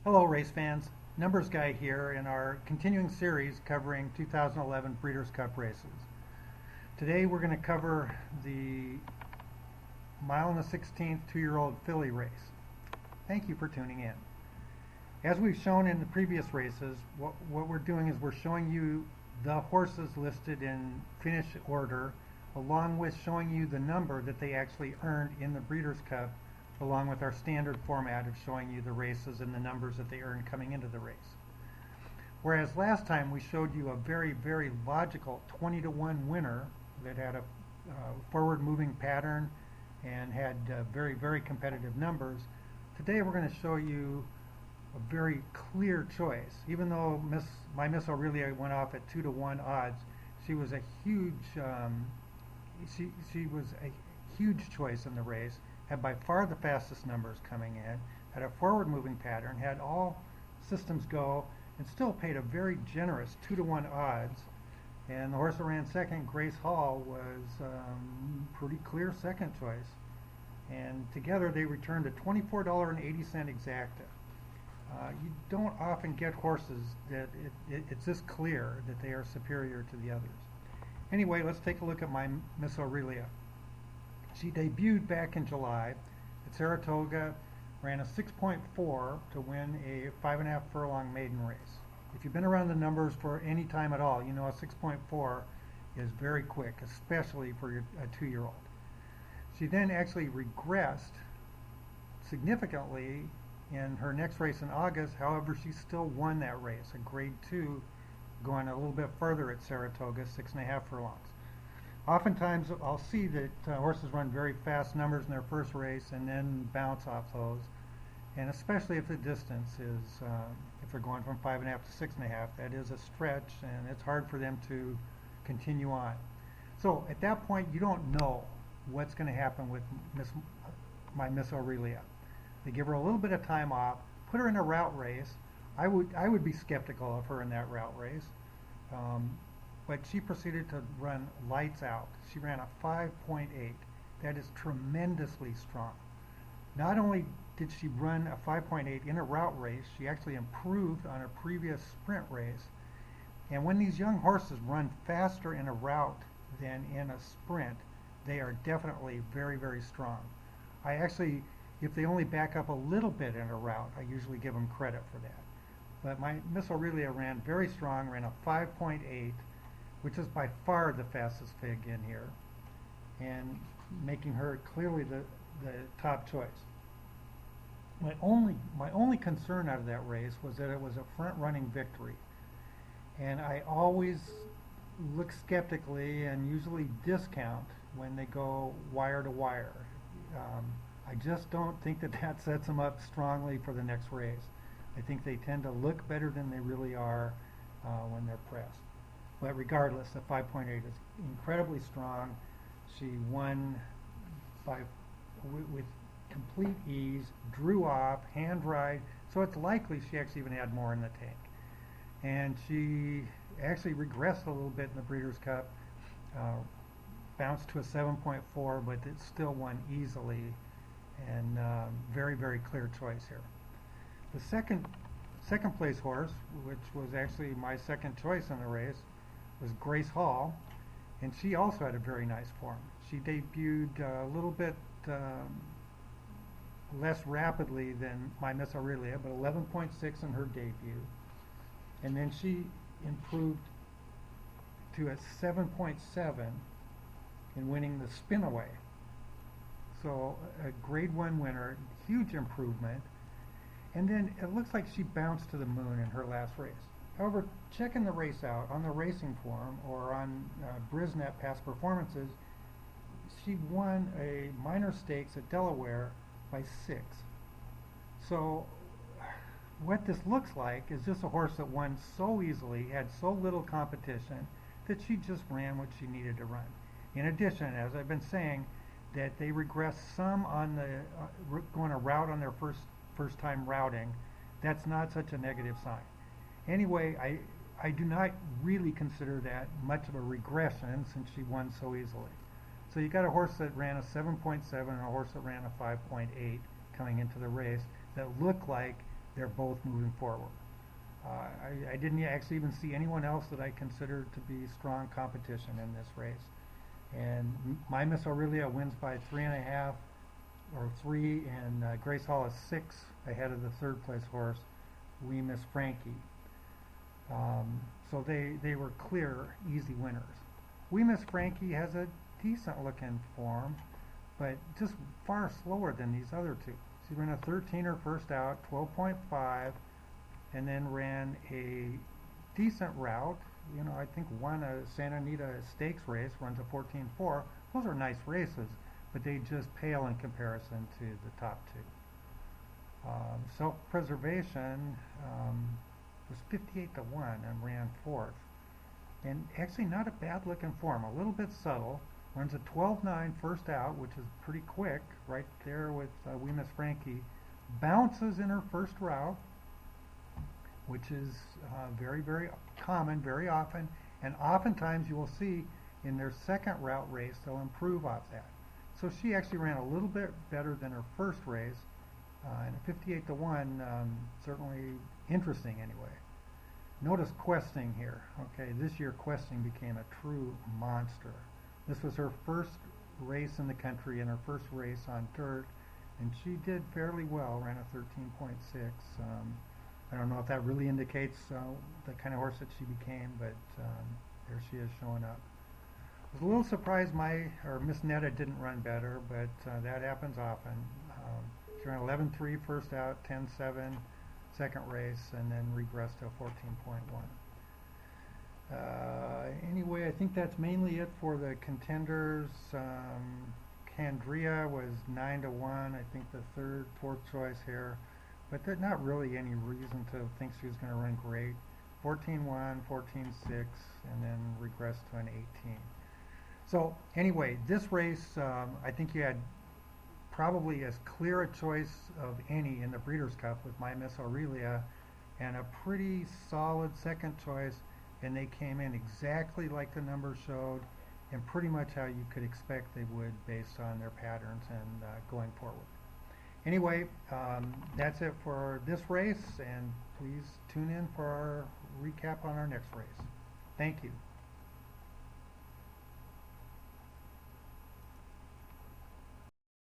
Hello race fans, Numbers Guy here in our continuing series covering 2011 Breeders' Cup races. Today we're going to cover the mile and a 16th 2-year-old filly race. Thank you for tuning in. As we've shown in the previous races, what we're doing is we're showing you the horses listed in finish order along with showing you the number that they actually earned in the Breeders' Cup, along with our standard format of showing you the races and the numbers that they earned coming into the race. Whereas last time we showed you a very logical 20-to-1 winner that had a forward moving pattern and had very competitive numbers, today we're going to show you a very clear choice. Even though my Miss Aurelia went off at 2-to-1 odds, she was a huge she was a huge choice in the race, had by far the fastest numbers coming in, had a forward moving pattern, had all systems go, and still paid a very generous 2-to-1 odds. And the horse that ran second, Grace Hall, was pretty clear second choice. And together they returned a $24.80 exacta. You don't often get horses that it's this clear that they are superior to the others. Anyway, let's take a look at my Miss Aurelia. She debuted back in July at Saratoga, ran a 6.4 to win a 5.5 furlong maiden race. If you've been around the numbers for any time at all, you know a 6.4 is very quick, especially for a 2-year-old. She then actually regressed significantly in her next race in August. However, she still won that race, a grade 2, going a little bit further at Saratoga, 6.5 furlongs. Oftentimes I'll see that horses run very fast numbers in their first race and then bounce off those, and especially if the distance is, if they're going from 5.5 to 6.5, that is a stretch and it's hard for them to continue on. So at that point you don't know what's going to happen with my Miss Aurelia. They give her a little bit of time off, put her in a route race. I would be skeptical of her in that route race. But she proceeded to run lights out. She ran a 5.8. That is tremendously strong. Not only did she run a 5.8 in a route race, she actually improved on a previous sprint race. And when these young horses run faster in a route than in a sprint, they are definitely very strong. I actually, if they only back up a little bit in a route, I usually give them credit for that. But my Miss Aurelia ran very strong, ran a 5.8, which is by far the fastest fig in here, and making her clearly the top choice. My only concern out of that race was that it was a front-running victory, and I always look skeptically and usually discount when they go wire to wire. I just don't think that sets them up strongly for the next race. I think they tend to look better than they really are when they're pressed. But regardless, the 5.8 is incredibly strong. She won with complete ease, drew off, hand ride, so it's likely she actually even had more in the tank. And she actually regressed a little bit in the Breeders' Cup, bounced to a 7.4, but it still won easily, and very clear choice here. The second place horse, which was actually my second choice in the race, was Grace Hall, and she also had a very nice form. She debuted a little bit less rapidly than my Miss Aurelia, but 11.6 in her debut, and then she improved to a 7.7 in winning the Spinaway. So a grade 1 winner, huge improvement. And then it looks like she bounced to the moon in her last race. However, checking the race out on the racing form or on Brisnet past performances, she won a minor stakes at Delaware by 6. So what this looks like is just a horse that won so easily, had so little competition, that she just ran what she needed to run. In addition, as I've been saying, that they regressed some on the going a route on their first time routing. That's not such a negative sign. Anyway, I do not really consider that much of a regression since she won so easily. So you got a horse that ran a 7.7 and a horse that ran a 5.8 coming into the race that look like they're both moving forward. I didn't actually even see anyone else that I considered to be strong competition in this race. And My Miss Aurelia wins by 3.5 or 3, and Grace Hall is 6 ahead of the third place horse, We Miss Frankie. So they were clear, easy winners. We Miss Frankie has a decent looking form, but just far slower than these other two. She ran a 13er first out, 12.5, and then ran a decent route. You know, I think won a Santa Anita Stakes race, runs a 14.4. Those are nice races, but they just pale in comparison to the top two. Self-Preservation was 58-1 and ran fourth. And actually not a bad looking form, a little bit subtle. Runs a 12.9 first out, which is pretty quick, right there with We Miss Frankie. Bounces in her first route, which is very, very common, very often. And oftentimes you will see in their second route race, they'll improve off that. So she actually ran a little bit better than her first race. And a 58-1, certainly interesting anyway. Notice Questing here. Okay, this year Questing became a true monster. This was her first race in the country and her first race on dirt, and she did fairly well, ran a 13.6. I don't know if that really indicates the kind of horse that she became, but there she is showing up. I was a little surprised Miss Netta didn't run better, but that happens often. She ran 11.3 first out, 10.7 second race, and then regressed to a 14.1. Anyway, I think that's mainly it for the contenders. Candria was 9-1, I think the fourth choice here, but there's not really any reason to think she was going to run great. 14.1, 14.6, and then regressed to an 18. So anyway, this race, I think you had probably as clear a choice of any in the Breeders' Cup with My Miss Aurelia, and a pretty solid second choice, and they came in exactly like the numbers showed, and pretty much how you could expect they would based on their patterns and going forward. Anyway, that's it for this race, and please tune in for our recap on our next race. Thank you.